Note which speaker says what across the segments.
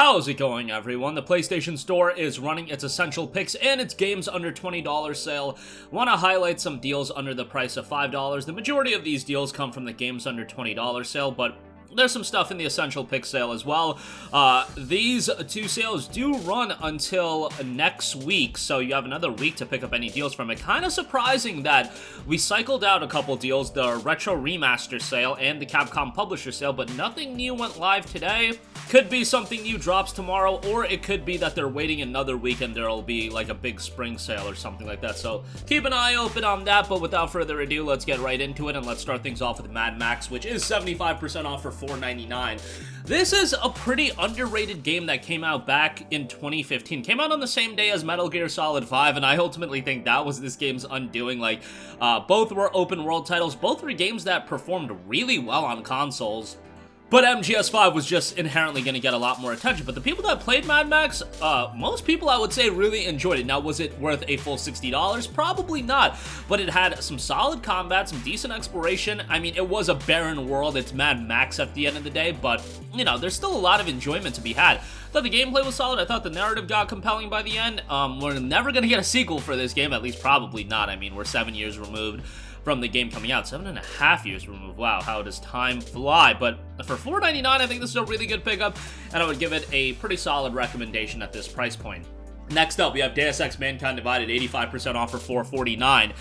Speaker 1: How's it going, everyone? The PlayStation Store is running its essential picks and its games under $20 sale. Want to highlight some deals under the price of $5. The majority of these deals come from the games under $20 sale, but there's some stuff in the essential pick sale as well. These two sales do run until next week, so you have another week to pick up any deals from it. Kind of surprising that we cycled out a couple deals, the Retro Remaster sale and the Capcom Publisher sale, but nothing new went live today. Could be something new drops tomorrow, or it could be that they're waiting another week and there'll be like a big spring sale or something like that. So keep an eye open on that, but without further ado, let's get right into it and let's start things off with Mad Max, which is 75% off for $4.99. This is a pretty underrated game that came out back in 2015. Came out on the same day as Metal Gear Solid 5, and I ultimately think that was this game's undoing. Like, both were open world titles. Both were games that performed really well on consoles. But MGS5 was just inherently going to get a lot more attention. But the people that played Mad Max, most people I would say really enjoyed it. Now, was it worth a full $60? Probably not. But it had some solid combat, some decent exploration. I mean, it was a barren world. It's Mad Max at the end of the day. But, you know, there's still a lot of enjoyment to be had. I thought the gameplay was solid. I thought the narrative got compelling by the end. We're never going to get a sequel for this game. At least probably not. I mean, we're 7 years removed from the game coming out. 7.5 years removed. Wow, how does time fly? But for $4.99, I think this is a really good pickup, and I would give it a pretty solid recommendation at this price point. Next up, we have Deus Ex Mankind Divided, 85% off for $4.49.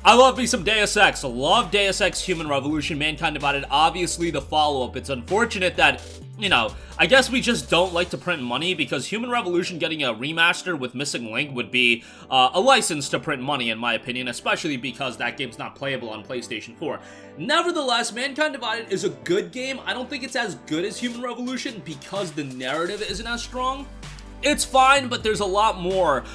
Speaker 1: I love me some Deus Ex. Love Deus Ex Human Revolution. Mankind Divided, obviously the follow-up. It's unfortunate that, you know, I guess we just don't like to print money, because Human Revolution getting a remaster with Missing Link would be a license to print money, in my opinion, especially because that game's not playable on PlayStation 4. Nevertheless, Mankind Divided is a good game. I don't think it's as good as Human Revolution because the narrative isn't as strong. It's fine, but there's a lot more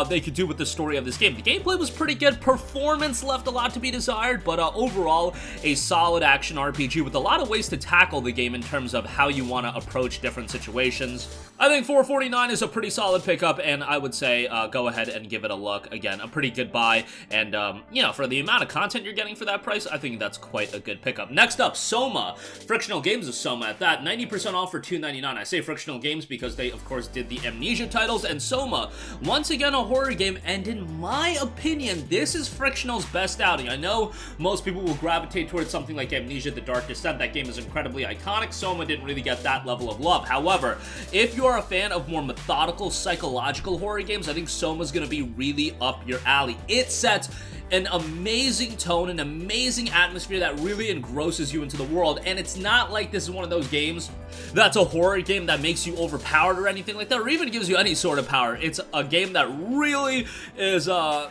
Speaker 1: they could do with the story of this game. The gameplay was pretty good. Performance left a lot to be desired, but overall, a solid action RPG with a lot of ways to tackle the game in terms of how you want to approach different situations. I think $4.49 is a pretty solid pickup, and I would say go ahead and give it a look. Again, a pretty good buy, and you know, for the amount of content you're getting for that price, I think that's quite a good pickup. Next up, Soma. Frictional Games is Soma at that, 90% off for $2.99. I say Frictional Games because they, of course, did the Amnesia titles, and Soma, once again a horror game, and in my opinion, this is Frictional's best outing. I know most people will gravitate towards something like Amnesia: The Dark Descent. That game is incredibly iconic. Soma didn't really get that level of love. However, if you are a fan of more methodical, psychological horror games, I think Soma's gonna be really up your alley. It sets an amazing tone, an amazing atmosphere that really engrosses you into the world, and it's not like this is one of those games that's a horror game that makes you overpowered or anything like that, or even gives you any sort of power. It's a game that really is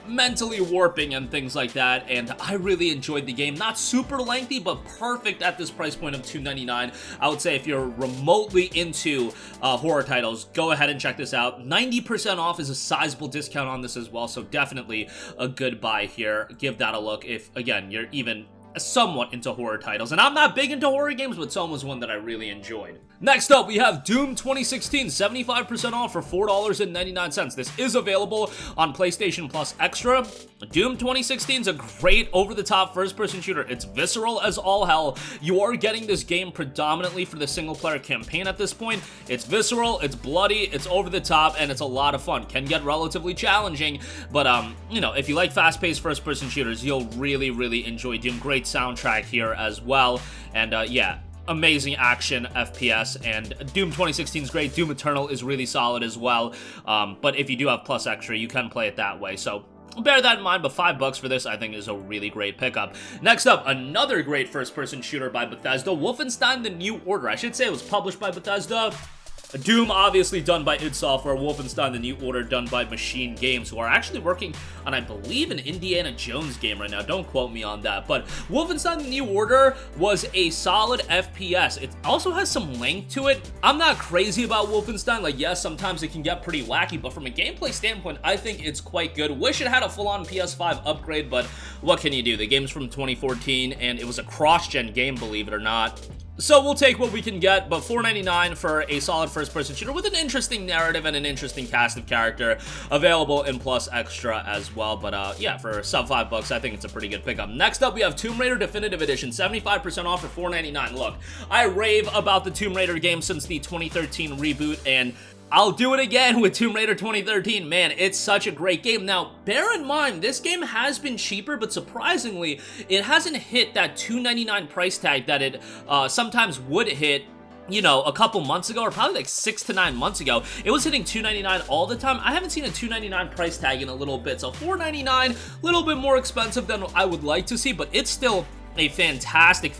Speaker 1: mentally warping and things like that, and I really enjoyed the game. Not super lengthy, but perfect at this price point of $2.99. I would say if you're remotely into horror titles, go ahead and check this out. 90% off is a sizable discount on this as well, so definitely a good buy here. Give that a look if, again, you're even somewhat into horror titles. And I'm not big into horror games, but Soma's one that I really enjoyed. Next up, we have Doom 2016, 75% off for $4.99. This is available on PlayStation Plus Extra. Doom 2016 is a great over-the-top first-person shooter. It's visceral as all hell. You are getting this game predominantly for the single-player campaign at this point. It's visceral, it's bloody, it's over-the-top, and it's a lot of fun. Can get relatively challenging, but, you know, if you like fast-paced first-person shooters, you'll really, really enjoy Doom. Great soundtrack here as well, and, yeah, amazing action FPS, and Doom 2016 is great. Doom Eternal is really solid as well, but if you do have Plus Extra, you can play it that way, so bear that in mind. But $5 for this, I think, is a really great pickup. Next up, another great first-person shooter by Bethesda, Wolfenstein The New Order. I should say it was published by Bethesda. Doom, obviously done by id Software. Wolfenstein The New Order, done by Machine Games, who are actually working on, I believe, an Indiana Jones game right now. Don't quote me on that. But Wolfenstein The New Order was a solid FPS. It also has some length to it. I'm not crazy about Wolfenstein. Like, yes, sometimes it can get pretty wacky, but from a gameplay standpoint, I think it's quite good. Wish it had a full-on PS5 upgrade, but what can you do? The game's from 2014, and it was a cross-gen game, believe it or not. So we'll take what we can get, but $4.99 for a solid first-person shooter with an interesting narrative and an interesting cast of character available in Plus Extra as well. But yeah, for sub $5, I think it's a pretty good pickup. Next up, we have Tomb Raider Definitive Edition, 75% off for $4.99. Look, I rave about the Tomb Raider game since the 2013 reboot, and I'll do it again with Tomb Raider 2013. Man, it's such a great game. Now, bear in mind, this game has been cheaper, but surprisingly, it hasn't hit that $2.99 price tag that it sometimes would hit, you know, a couple months ago, or probably like 6 to 9 months ago. It was hitting $2.99 all the time. I haven't seen a $2.99 price tag in a little bit, so $4.99, a little bit more expensive than I would like to see, but it's still a fantastic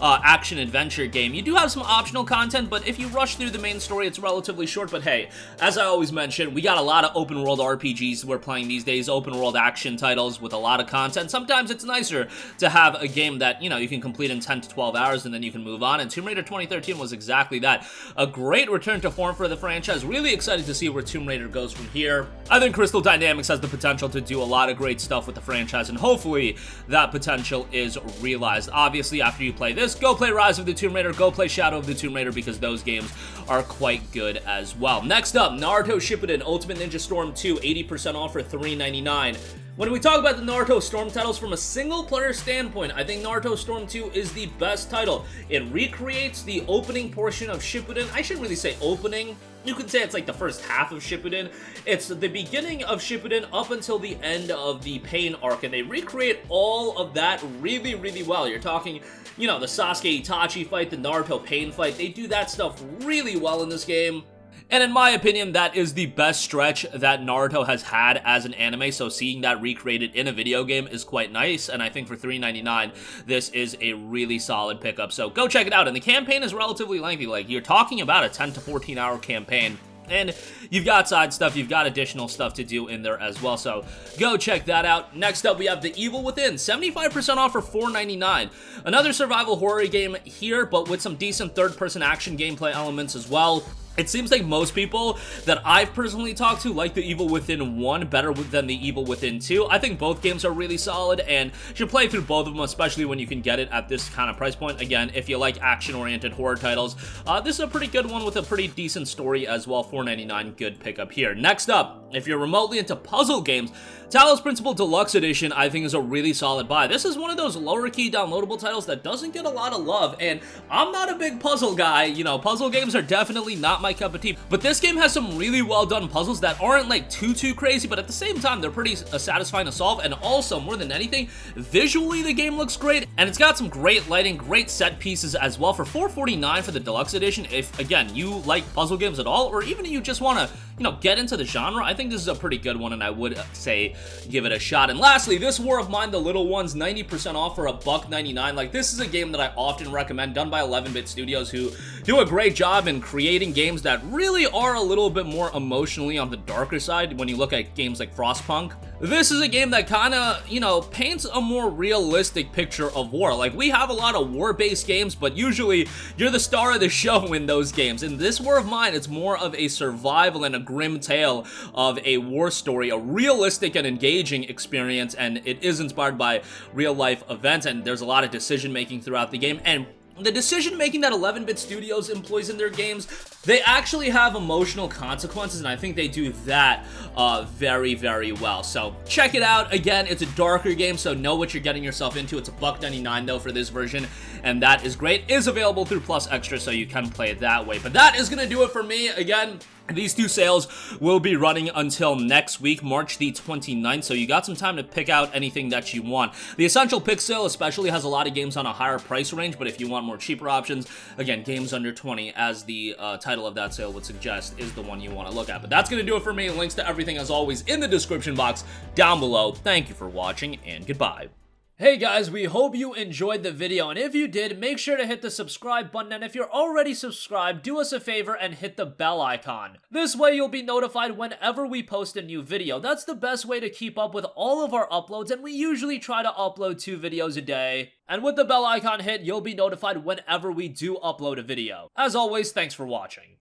Speaker 1: action-adventure game. You do have some optional content, but if you rush through the main story, it's relatively short. But hey, as I always mention, we got a lot of open-world RPGs we're playing these days, open-world action titles with a lot of content. Sometimes it's nicer to have a game that, you know, you can complete in 10 to 12 hours and then you can move on, and Tomb Raider 2013 was exactly that. A great return to form for the franchise. Really excited to see where Tomb Raider goes from here. I think Crystal Dynamics has the potential to do a lot of great stuff with the franchise, and hopefully that potential is realized. Obviously, after you play this, go play Rise of the Tomb Raider, go play Shadow of the Tomb Raider, because those games are quite good as well. Next up, Naruto Shippuden Ultimate Ninja Storm 2, 80% off for $3.99. When we talk about the Naruto Storm titles from a single-player standpoint, I think Naruto Storm 2 is the best title. It recreates the opening portion of Shippuden. I shouldn't really say opening. You could say it's like the first half of Shippuden. It's the beginning of Shippuden up until the end of the Pain arc, and they recreate all of that really, really well. You're talking, you know, the Sasuke Itachi fight, the Naruto Pain fight. They do that stuff really well in this game. And in my opinion, that is the best stretch that Naruto has had as an anime, so seeing that recreated in a video game is quite nice, and I think for $3.99, this is a really solid pickup, so go check it out. And the campaign is relatively lengthy. Like, you're talking about a 10 to 14 hour campaign, and you've got side stuff, you've got additional stuff to do in there as well, so go check that out. Next up, we have The Evil Within, 75% off for $4.99. Another survival horror game here, but with some decent third-person action gameplay elements as well. It seems like most people that I've personally talked to like The Evil Within 1 better than The Evil Within 2. I think both games are really solid, and you should play through both of them, especially when you can get it at this kind of price point. Again, if you like action-oriented horror titles, this is a pretty good one with a pretty decent story as well. $4.99, good pickup here. Next up, if you're remotely into puzzle games, Talos Principle Deluxe Edition, I think, is a really solid buy. This is one of those lower-key downloadable titles that doesn't get a lot of love, and I'm not a big puzzle guy. You know, puzzle games are definitely not my cup of tea, but this game has some really well-done puzzles that aren't, like, too crazy, but at the same time, they're pretty satisfying to solve, and also, more than anything, visually, the game looks great, and it's got some great lighting, great set pieces as well. For $4.49 for the Deluxe Edition, if, again, you like puzzle games at all, or even if you just want to, you know, get into the genre, I think this is a pretty good one, and I would say give it a shot. And lastly, this War of Mine, The Little Ones, 90% off for $1.99. Like, this is a game that I often recommend, done by 11-bit studios, who do a great job in creating games that really are a little bit more emotionally on the darker side when you look at games like Frostpunk. This is a game that kind of, you know, paints a more realistic picture of war. Like, we have a lot of war-based games, but usually you're the star of the show in those games. In this War of Mine, it's more of a survival and a grim tale of a war story, a realistic and engaging experience, and it is inspired by real-life events, and there's a lot of decision-making throughout the game, and the decision-making that 11-bit studios employs in their games, they actually have emotional consequences, and I think they do that very, very well. So check it out. Again, it's a darker game, so know what you're getting yourself into. It's $1.99 though for this version, and that is great. It is available through Plus Extra, so you can play it that way. But that is gonna do it for me. Again, these two sales will be running until next week, March the 29th, so you got some time to pick out anything that you want. The Essential Pick sale especially has a lot of games on a higher price range, but if you want more cheaper options, again, games under 20, as the title of that sale would suggest, is the one you want to look at. But that's going to do it for me. Links to everything, as always, in the description box down below. Thank you for watching, and goodbye. Hey guys, we hope you enjoyed the video, and if you did, make sure to hit the subscribe button, and if you're already subscribed, do us a favor and hit the bell icon. This way you'll be notified whenever we post a new video. That's the best way to keep up with all of our uploads, and we usually try to upload 2 videos a day. And with the bell icon hit, you'll be notified whenever we do upload a video. As always, thanks for watching.